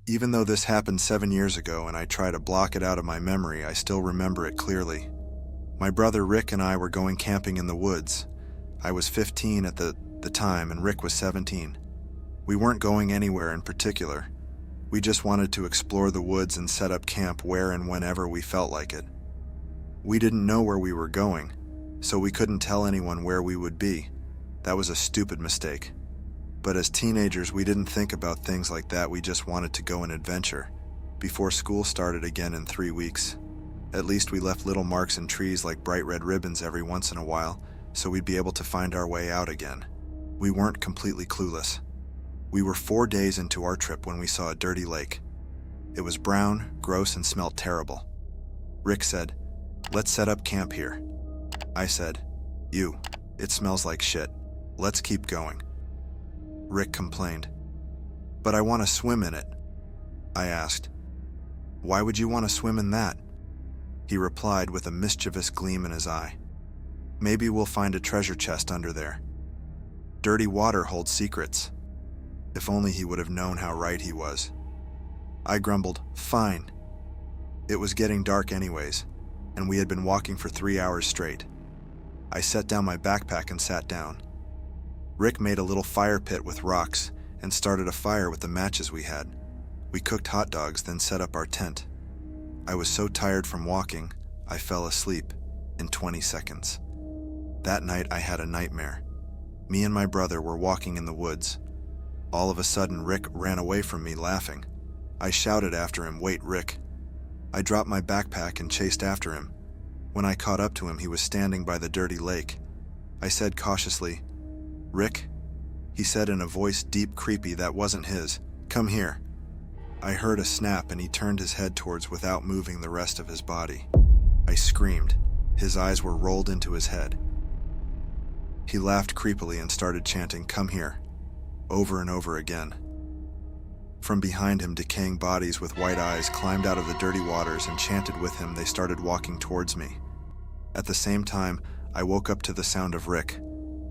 Even though this happened 7 years ago and I try to block it out of my memory, I still remember it clearly. My brother Rick and I were going camping in the woods. I was 15 at the time and Rick was 17. We weren't going anywhere in particular. We just wanted to explore the woods and set up camp where and whenever we felt like it. We didn't know where we were going, so we couldn't tell anyone where we would be. That was a stupid mistake. But as teenagers, we didn't think about things like that. We just wanted to go on adventure. Before school started again in 3 weeks. At least we left little marks in trees like bright red ribbons every once in a while, so we'd be able to find our way out again. We weren't completely clueless. We were 4 days into our trip when we saw a dirty lake. It was brown, gross, and smelled terrible. Rick said, "Let's set up camp here." I said, "It smells like shit. Let's keep going." Rick complained, "But I want to swim in it." I asked, "Why would you want to swim in that?" He replied with a mischievous gleam in his eye, "Maybe we'll find a treasure chest under there. Dirty water holds secrets." If only he would have known how right he was. I grumbled, "Fine." It was getting dark anyways, and we had been walking for 3 hours straight. I set down my backpack and sat down. Rick made a little fire pit with rocks and started a fire with the matches we had. We cooked hot dogs, then set up our tent. I was so tired from walking, I fell asleep in 20 seconds. That night I had a nightmare. Me and my brother were walking in the woods. All of a sudden, Rick ran away from me laughing. I shouted after him, "Wait, Rick." I dropped my backpack and chased after him. When I caught up to him, he was standing by the dirty lake. I said cautiously, "Rick?" He said in a voice deep, creepy that wasn't his, "Come here." I heard a snap and he turned his head towards without moving the rest of his body. I screamed. His eyes were rolled into his head. He laughed creepily and started chanting, "Come here," over and over again. From behind him, decaying bodies with white eyes climbed out of the dirty waters and chanted with him. They started walking towards me. At the same time, I woke up to the sound of Rick.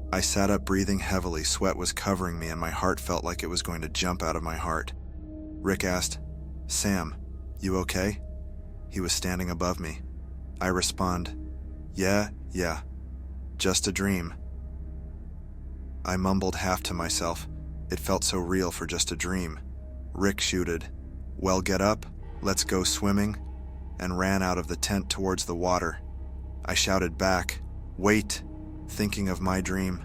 I sat up breathing heavily, sweat was covering me and my heart felt like it was going to jump out of my heart. Rick asked, "Sam, you okay?" He was standing above me. I respond, Yeah, just a dream." I mumbled half to myself. It felt so real for just a dream. Rick shouted, "Well, get up, let's go swimming," and ran out of the tent towards the water. I shouted back, "Wait," thinking of my dream.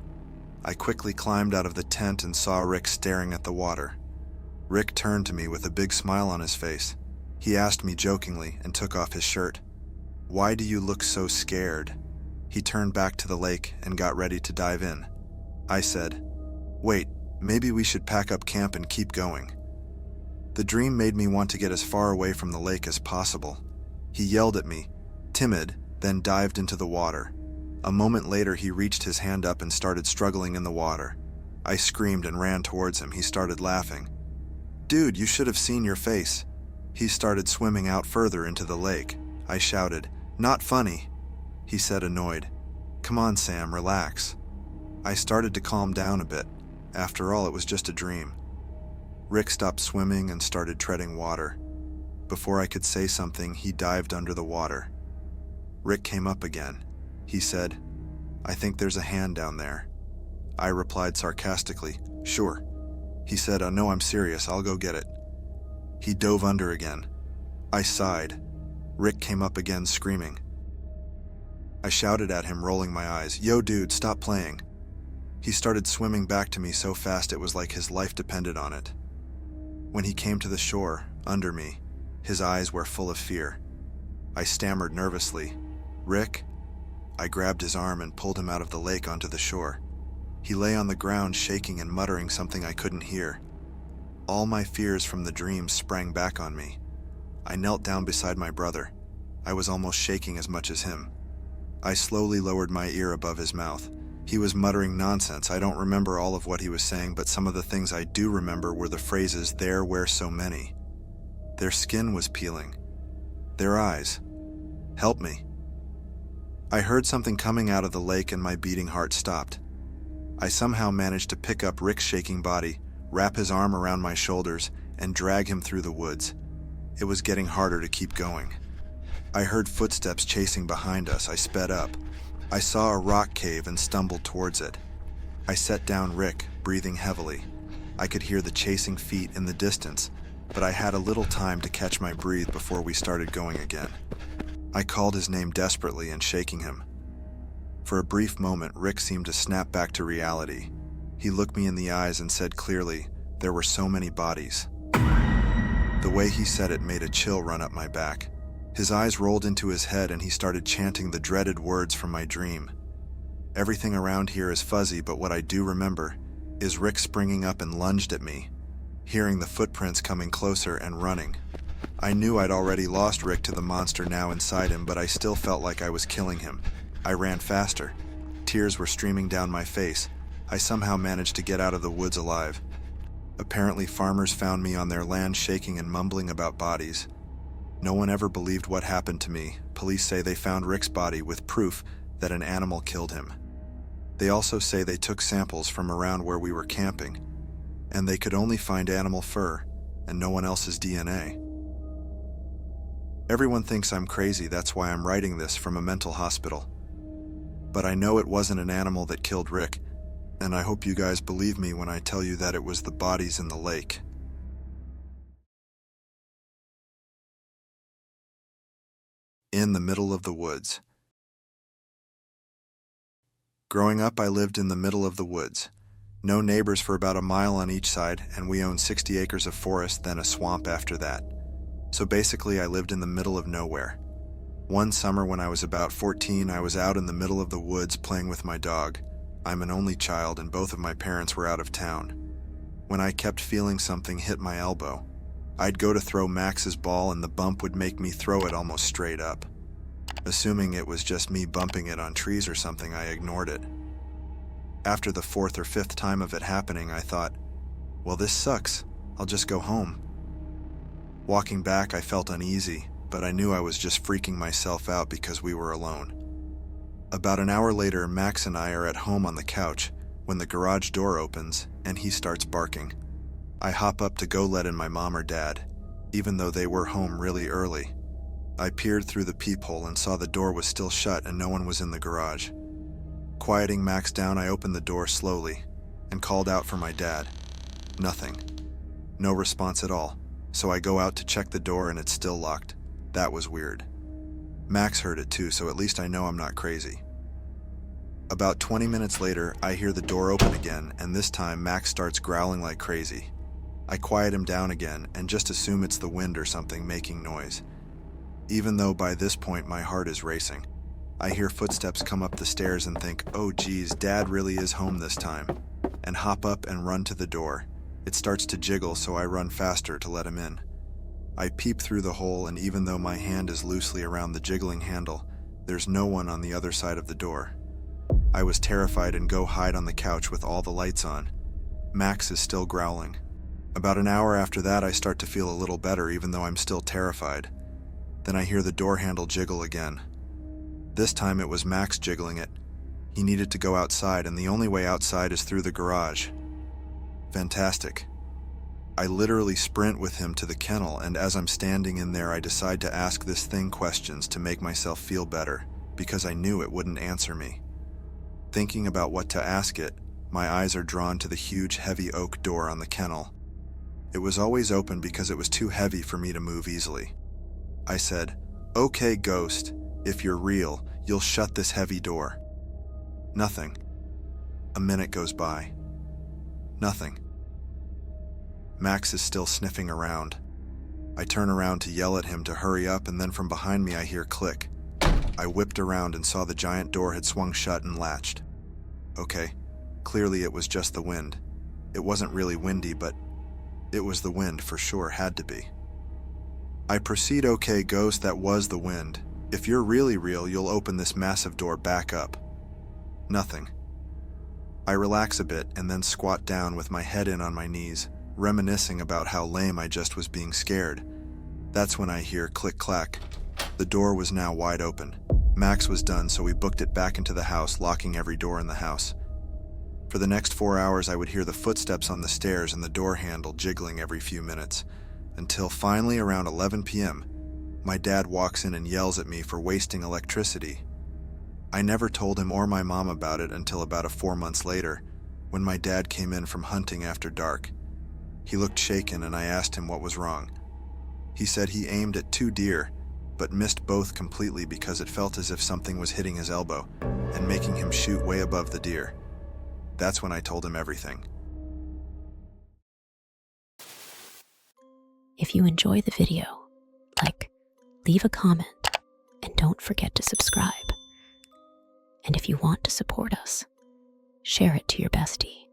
I quickly climbed out of the tent and saw Rick staring at the water. Rick turned to me with a big smile on his face. He asked me jokingly and took off his shirt. "Why do you look so scared?" He turned back to the lake and got ready to dive in. I said, "Wait, maybe we should pack up camp and keep going." The dream made me want to get as far away from the lake as possible. He yelled at me, timid, then dived into the water. A moment later, he reached his hand up and started struggling in the water. I screamed and ran towards him. He started laughing. "Dude, you should have seen your face." He started swimming out further into the lake. I shouted, "Not funny." He said, annoyed, "Come on, Sam, relax." I started to calm down a bit. After all, it was just a dream. Rick stopped swimming and started treading water. Before I could say something, he dived under the water. Rick came up again. He said, "I think there's a hand down there." I replied sarcastically, "Sure." He said, "Oh no, I'm serious, I'll go get it." He dove under again. I sighed. Rick came up again screaming. I shouted at him, rolling my eyes, "Yo dude, stop playing." He started swimming back to me so fast it was like his life depended on it. When he came to the shore, under me, his eyes were full of fear. I stammered nervously, "Rick?" I grabbed his arm and pulled him out of the lake onto the shore. He lay on the ground shaking and muttering something I couldn't hear. All my fears from the dream sprang back on me. I knelt down beside my brother. I was almost shaking as much as him. I slowly lowered my ear above his mouth. He was muttering nonsense. I don't remember all of what he was saying, but some of the things I do remember were the phrases, "There were so many." Their skin was peeling. Their eyes. "Help me." I heard something coming out of the lake and my beating heart stopped. I somehow managed to pick up Rick's shaking body, wrap his arm around my shoulders, and drag him through the woods. It was getting harder to keep going. I heard footsteps chasing behind us. I sped up. I saw a rock cave and stumbled towards it. I set down Rick, breathing heavily. I could hear the chasing feet in the distance, but I had a little time to catch my breath before we started going again. I called his name desperately and shaking him. For a brief moment, Rick seemed to snap back to reality. He looked me in the eyes and said clearly, "There were so many bodies." The way he said it made a chill run up my back. His eyes rolled into his head and he started chanting the dreaded words from my dream. Everything around here is fuzzy, but what I do remember is Rick springing up and lunged at me, hearing the footprints coming closer and running. I knew I'd already lost Rick to the monster now inside him, but I still felt like I was killing him. I ran faster. Tears were streaming down my face. I somehow managed to get out of the woods alive. Apparently, farmers found me on their land shaking and mumbling about bodies. No one ever believed what happened to me. Police say they found Rick's body with proof that an animal killed him. They also say they took samples from around where we were camping, and they could only find animal fur and no one else's DNA. Everyone thinks I'm crazy, that's why I'm writing this from a mental hospital. But I know it wasn't an animal that killed Rick, and I hope you guys believe me when I tell you that it was the bodies in the lake. In the middle of the woods. Growing up, I lived in the middle of the woods. No neighbors for about a mile on each side, and we owned 60 acres of forest, then a swamp after that. So basically, I lived in the middle of nowhere. One summer when I was about 14, I was out in the middle of the woods playing with my dog. I'm an only child, and both of my parents were out of town. When I kept feeling something hit my elbow, I'd go to throw Max's ball and the bump would make me throw it almost straight up. Assuming it was just me bumping it on trees or something, I ignored it. After the 4th or 5th time of it happening, I thought, well, this sucks. I'll just go home. Walking back, I felt uneasy, but I knew I was just freaking myself out because we were alone. About an hour later, Max and I are at home on the couch when the garage door opens and he starts barking. I hop up to go let in my mom or dad, even though they were home really early. I peered through the peephole and saw the door was still shut and no one was in the garage. Quieting Max down, I opened the door slowly and called out for my dad. Nothing. No response at all, so I go out to check the door and it's still locked. That was weird. Max heard it too, so at least I know I'm not crazy. About 20 minutes later, I hear the door open again, and this time Max starts growling like crazy. I quiet him down again and just assume it's the wind or something making noise. Even though by this point my heart is racing. I hear footsteps come up the stairs and think, oh geez, Dad really is home this time, and hop up and run to the door. It starts to jiggle, so I run faster to let him in. I peep through the hole, and even though my hand is loosely around the jiggling handle, there's no one on the other side of the door. I was terrified and go hide on the couch with all the lights on. Max is still growling. About an hour after that, I start to feel a little better, even though I'm still terrified. Then I hear the door handle jiggle again. This time it was Max jiggling it. He needed to go outside, and the only way outside is through the garage. Fantastic. I literally sprint with him to the kennel, and as I'm standing in there, I decide to ask this thing questions to make myself feel better, because I knew it wouldn't answer me. Thinking about what to ask it, my eyes are drawn to the huge, heavy oak door on the kennel. It was always open because it was too heavy for me to move easily. I said, "Okay, ghost, if you're real, you'll shut this heavy door." Nothing. A minute goes by. Nothing. Max is still sniffing around. I turn around to yell at him to hurry up, and then from behind me I hear click. I whipped around and saw the giant door had swung shut and latched. Okay, clearly it was just the wind. It wasn't really windy, but it was the wind for sure, had to be. I proceed, "Okay, ghost, that was the wind. If you're really real, you'll open this massive door back up." Nothing. I relax a bit and then squat down with my head in on my knees, reminiscing about how lame I just was being scared. That's when I hear click-clack. The door was now wide open. Max was done, so we booked it back into the house, locking every door in the house. For the next 4 hours, I would hear the footsteps on the stairs and the door handle jiggling every few minutes, until finally around 11 p.m., my dad walks in and yells at me for wasting electricity. I never told him or my mom about it until about 4 months later, when my dad came in from hunting after dark. He looked shaken and I asked him what was wrong. He said he aimed at 2 deer, but missed both completely because it felt as if something was hitting his elbow and making him shoot way above the deer. That's when I told him everything. If you enjoy the video, leave a comment, and don't forget to subscribe. And if you want to support us, share it to your bestie.